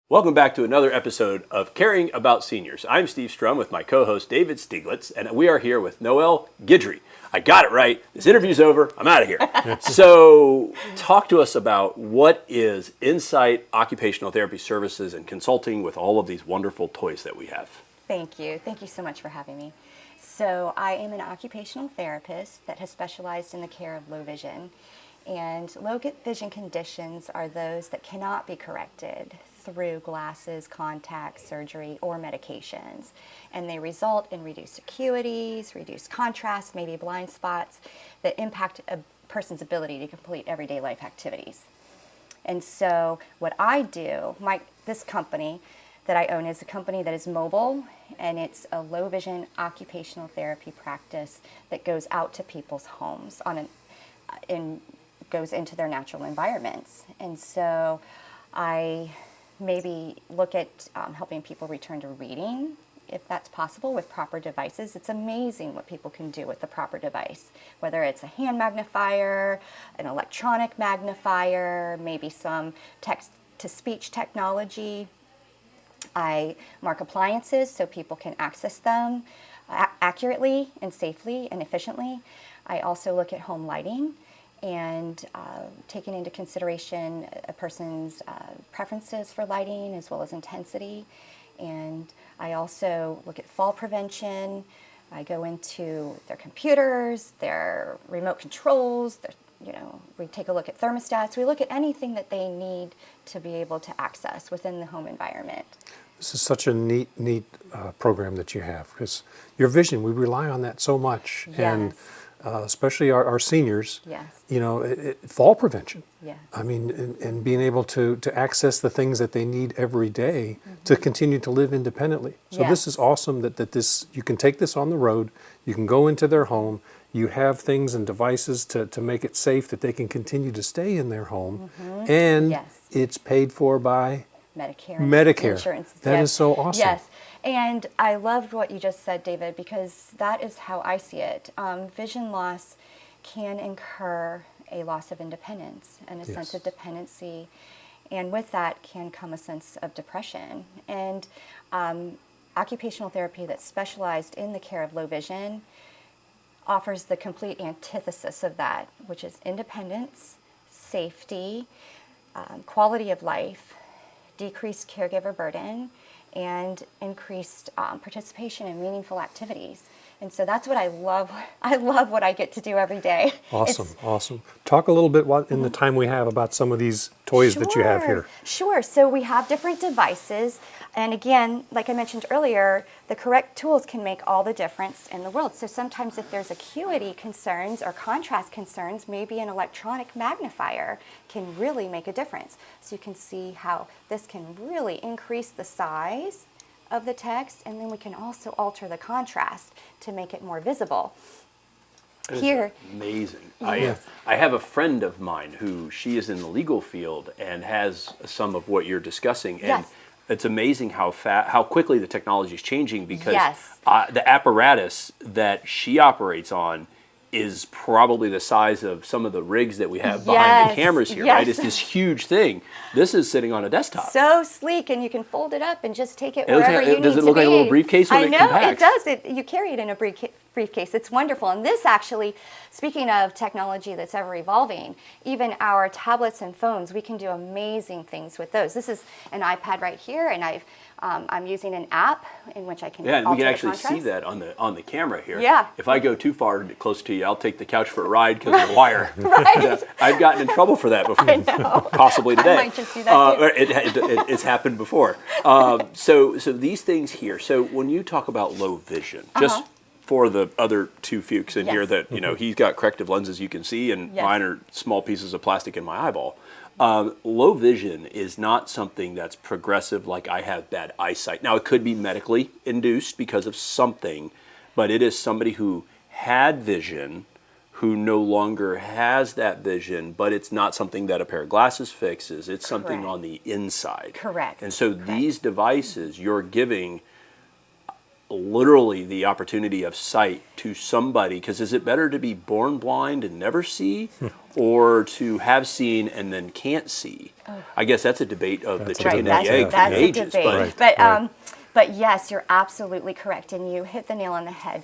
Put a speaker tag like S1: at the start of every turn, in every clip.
S1: Welcome back to another episode of Caring About Seniors. I'm Steve Strum with my co-host David Stieglitz, and we are here with Noel Guidey. I got it right. This interview's over. I'm out of here. So talk to us about what is InSight Occupational Therapy Services and Consulting with all of these wonderful toys that we have.
S2: Thank you. Thank you so much for having me. So I am an occupational therapist that has specialized in the care of low vision. And low vision conditions are those that cannot be corrected through glasses, contacts, surgery, or medications. And they result in reduced acuities, reduced contrast, maybe blind spots that impact a person's ability to complete everyday life activities. And so what I do, this company that I own is a company that is mobile, and it's a low vision occupational therapy practice that goes out to people's homes goes into their natural environments. And so I maybe look at helping people return to reading, if that's possible, with proper devices. It's amazing what people can do with the proper device, whether it's a hand magnifier, an electronic magnifier, maybe some text-to-speech technology. I mark appliances so people can access them accurately and safely and efficiently. I also look at home lighting and taking into consideration a person's preferences for lighting as well as intensity. And I also look at fall prevention. I go into their computers, their remote controls, we take a look at thermostats. We look at anything that they need to be able to access within the home environment.
S3: This is such a neat program that you have, because your vision, we rely on that so much.
S2: Yes.
S3: And especially our seniors,
S2: Yes.
S3: Fall prevention.
S2: Yes.
S3: I mean, and being able to access the things that they need every day to continue to live independently. So
S2: Yes.
S3: this is awesome that this you can take this on the road, you can go into their home, you have things and devices to make it safe that they can continue to stay in their home, and
S2: Yes.
S3: it's paid for by
S2: Medicare insurance.
S3: That is so awesome.
S2: Yes, and I loved what you just said, David, because that is how I see it. Vision loss can incur a loss of independence and a sense of dependency, and with that can come a sense of depression. And occupational therapy that's specialized in the care of low vision offers the complete antithesis of that, which is independence, safety, quality of life, decreased caregiver burden, and increased participation in meaningful activities. And so that's what I love. I love what I get to do every day.
S3: Awesome. Talk a little bit in the time we have about some of these toys that you have here.
S2: Sure. So we have different devices. And again, like I mentioned earlier, the correct tools can make all the difference in the world. So sometimes if there's acuity concerns or contrast concerns, maybe an electronic magnifier can really make a difference. So you can see how this can really increase the size of the text, and then we can also alter the contrast to make it more visible. Here,
S1: amazing.
S2: Yes.
S1: I have a friend of mine who she is in the legal field and has some of what you're discussing, and
S2: Yes.
S1: it's amazing how quickly the technology is changing, because
S2: Yes.
S1: the apparatus that she operates on is probably the size of some of the rigs that we have behind the cameras here, right? It's this huge thing. This is sitting on a desktop.
S2: so sleek, and you can fold it up and just take it wherever you need to be.
S1: Does it look like a little briefcase when
S2: I
S1: it
S2: know,
S1: compacts?
S2: it does. You carry it in a briefcase. It's wonderful. And this actually, speaking of technology that's ever evolving, even our tablets and phones, we can do amazing things with those. This is an iPad right here, and I'm using an app in which I can
S1: Yeah, and we
S2: alter
S1: can
S2: the
S1: actually
S2: contrast.
S1: see that on the camera here.
S2: Yeah.
S1: If I go too far close to you, I'll take the couch for a ride because of the wire.
S2: Right.
S1: I've gotten in trouble for that before.
S2: I know.
S1: Possibly today.
S2: I might just do that too.
S1: It's happened before. So these things here. So when you talk about low vision, just for the other two Fuchs in here
S2: Yes.
S1: that, he's got corrective lenses you can see, and
S2: Yes.
S1: mine are small pieces of plastic in my eyeball. Low vision is not something that's progressive, like I have bad eyesight. Now, it could be medically induced because of something, but it is somebody who had vision, who no longer has that vision, but it's not something that a pair of glasses fixes. It's something
S2: Correct.
S1: on the inside.
S2: Correct.
S1: And so
S2: Correct.
S1: these devices, you're giving literally the opportunity of sight to somebody, because is it better to be born blind and never see, or to have seen and then can't see? I guess that's a debate of the chicken and the egg for the ages.
S2: Debate. But yes, you're absolutely correct, and you hit the nail on the head.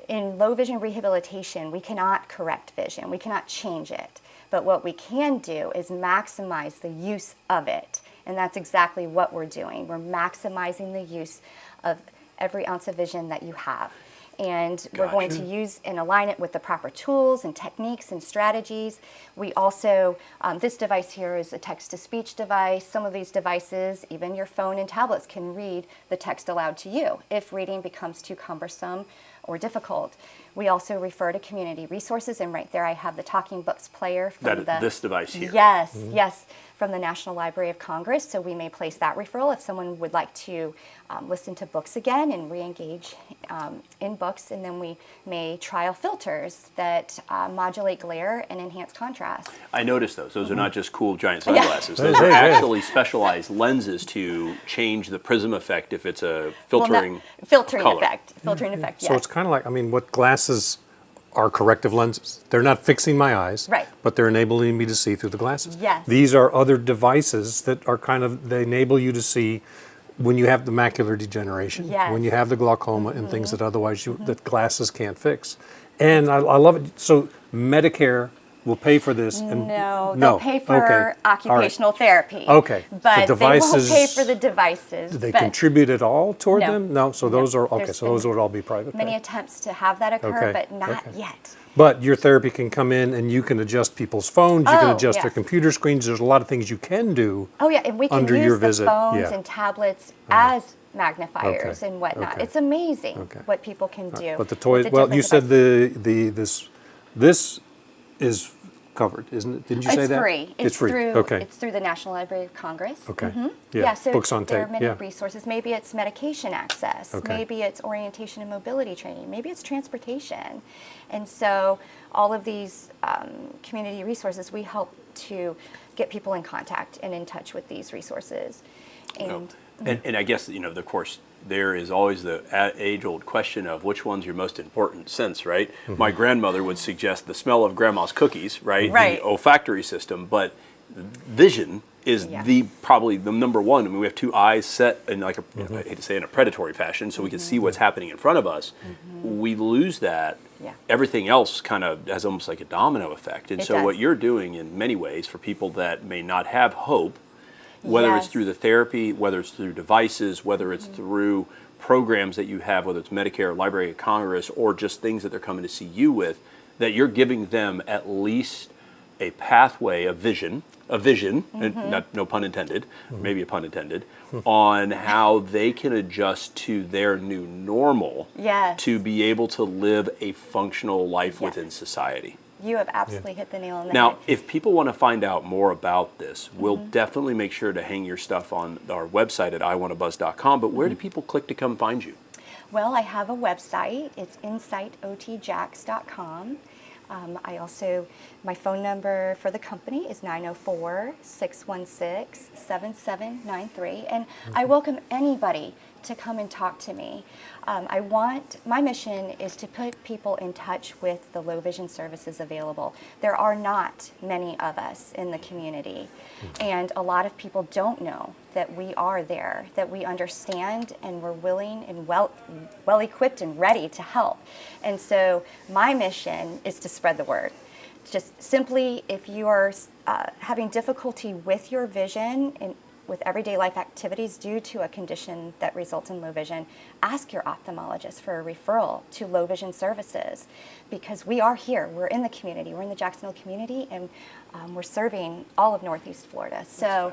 S2: In low vision rehabilitation, we cannot correct vision. We cannot change it. But what we can do is maximize the use of it. And that's exactly what we're doing. We're maximizing the use of every ounce of vision that you have. And we're going to use and align it with the proper tools and techniques and strategies. We also, this device here is a text-to-speech device. Some of these devices, even your phone and tablets, can read the text aloud to you if reading becomes too cumbersome or difficult. We also refer to community resources, and right there I have the Talking Books player from
S1: this device here.
S2: Yes, yes, from the National Library of Congress. So we may place that referral if someone would like to listen to books again and re-engage in books, and then we may trial filters that modulate glare and enhance contrast.
S1: I noticed those. Those are not just cool giant sunglasses. Those are actually specialized lenses to change the prism effect if it's a filtering
S2: effect. Filtering effect, yes.
S3: So it's kind of like, I mean, what glasses are corrective lenses. They're not fixing my eyes,
S2: right,
S3: but they're enabling me to see through the glasses.
S2: Yes.
S3: These are other devices that are they enable you to see when you have the macular degeneration,
S2: yes,
S3: when you have the glaucoma and things that otherwise that glasses can't fix. And I love it. So Medicare will pay for this. And
S2: no, they'll pay for occupational therapy.
S3: Okay.
S2: But the devices, they won't pay for the devices.
S3: Do they contribute at all toward
S2: No.
S3: them? No. So those are, okay,
S2: There's
S3: so those would all be private
S2: many
S3: pay.
S2: attempts to have that occur,
S3: Okay,
S2: but not
S3: okay.
S2: yet.
S3: But your therapy can come in and you can adjust people's phones, you can adjust their
S2: yes.
S3: computer screens. There's a lot of things you can do.
S2: Oh yeah, and we can
S3: under
S2: use
S3: your
S2: the
S3: visit.
S2: phones
S3: Yeah.
S2: and tablets as magnifiers
S3: Okay.
S2: and whatnot.
S3: Okay.
S2: It's amazing
S3: Okay.
S2: what people can do.
S3: But the
S2: with
S3: toys,
S2: the
S3: well,
S2: different
S3: you said
S2: devices.
S3: this is covered, isn't it? Didn't you say
S2: It's
S3: that?
S2: free.
S3: It's free.
S2: Through,
S3: Okay.
S2: It's through the National Library of Congress.
S3: Okay.
S2: Yeah, so
S3: books on
S2: there
S3: tape.
S2: are many
S3: Yeah.
S2: resources. Maybe it's medication access.
S3: Okay.
S2: Maybe it's orientation and mobility training. Maybe it's transportation. And so all of these community resources, we help to get people in contact and in touch with these resources.
S1: And I guess, of course, there is always the age-old question of which one's your most important sense, right?
S3: Mm-hmm.
S1: My grandmother would suggest the smell of grandma's cookies, right?
S2: Right.
S1: The olfactory system, but vision is probably the number one. I mean, we have two eyes set in I hate to say in a predatory fashion, so we can see what's happening in front of us. We lose that.
S2: Yeah.
S1: Everything else kind of has almost like a domino effect. And
S2: It
S1: so
S2: does.
S1: what you're doing in many ways for people that may not have hope, whether it's
S2: Yes.
S1: through the therapy, whether it's through devices, whether it's through programs that you have, whether it's Medicare, Library of Congress, or just things that they're coming to see you with, that you're giving them at least a pathway, a vision, and no pun intended, maybe a pun intended, on how they can adjust to their new normal
S2: Yes.
S1: to be able to live a functional life
S2: Yes.
S1: within society.
S2: You have absolutely hit the nail on the
S1: Now,
S2: head.
S1: if people want to find out more about this, we'll definitely make sure to hang your stuff on our website at iwantabuzz.com, but where do people click to come find you?
S2: Well, I have a website. It's InsightOTJax.com. My phone number for the company is 904-616-7793. And I welcome anybody to come and talk to me. My mission is to put people in touch with the low vision services available. There are not many of us in the community, and a lot of people don't know that we are there, that we understand, and we're willing and well equipped and ready to help. And so my mission is to spread the word. Just simply, if you are having difficulty with your vision and with everyday life activities due to a condition that results in low vision, ask your ophthalmologist for a referral to low vision services, because we are here. We're in the community. We're in the Jacksonville community, and we're serving all of Northeast Florida. So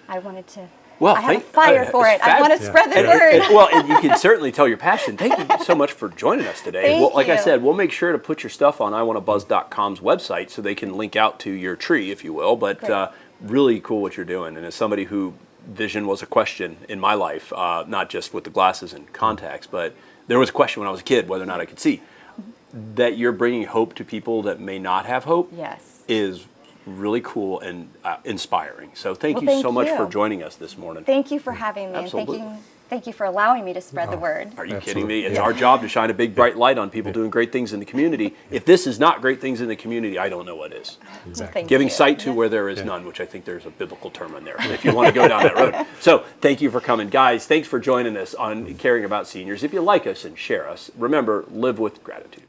S2: I wanted to. I have a fire for it. I want to spread the word.
S1: And you can certainly tell your passion. Thank you so much for joining us today.
S2: Thank
S1: I
S2: you.
S1: said, we'll make sure to put your stuff on iwantabuzz.com's website so they can link out to your tree, if you will. But really cool what you're doing. And as somebody who vision was a question in my life, not just with the glasses and contacts, but there was a question when I was a kid whether or not I could see. That you're bringing hope to people that may not have hope is really cool and inspiring. So thank you so much for joining us this morning.
S2: Thank you for having me.
S1: Absolutely.
S2: And Thank you for allowing me to spread the word.
S1: Are you
S3: Absolutely.
S1: kidding me? It's
S3: Yeah.
S1: our job to shine a big bright light on people doing great things in the community. If this is not great things in the community, I don't know what is.
S3: Exactly.
S2: Thank
S1: Giving
S2: you.
S1: sight to where there is none, which I think there's a biblical term in there, if you want to go down that road. So thank you for coming. Guys, thanks for joining us on Caring About Seniors. If you like us and share us, remember, live with gratitude.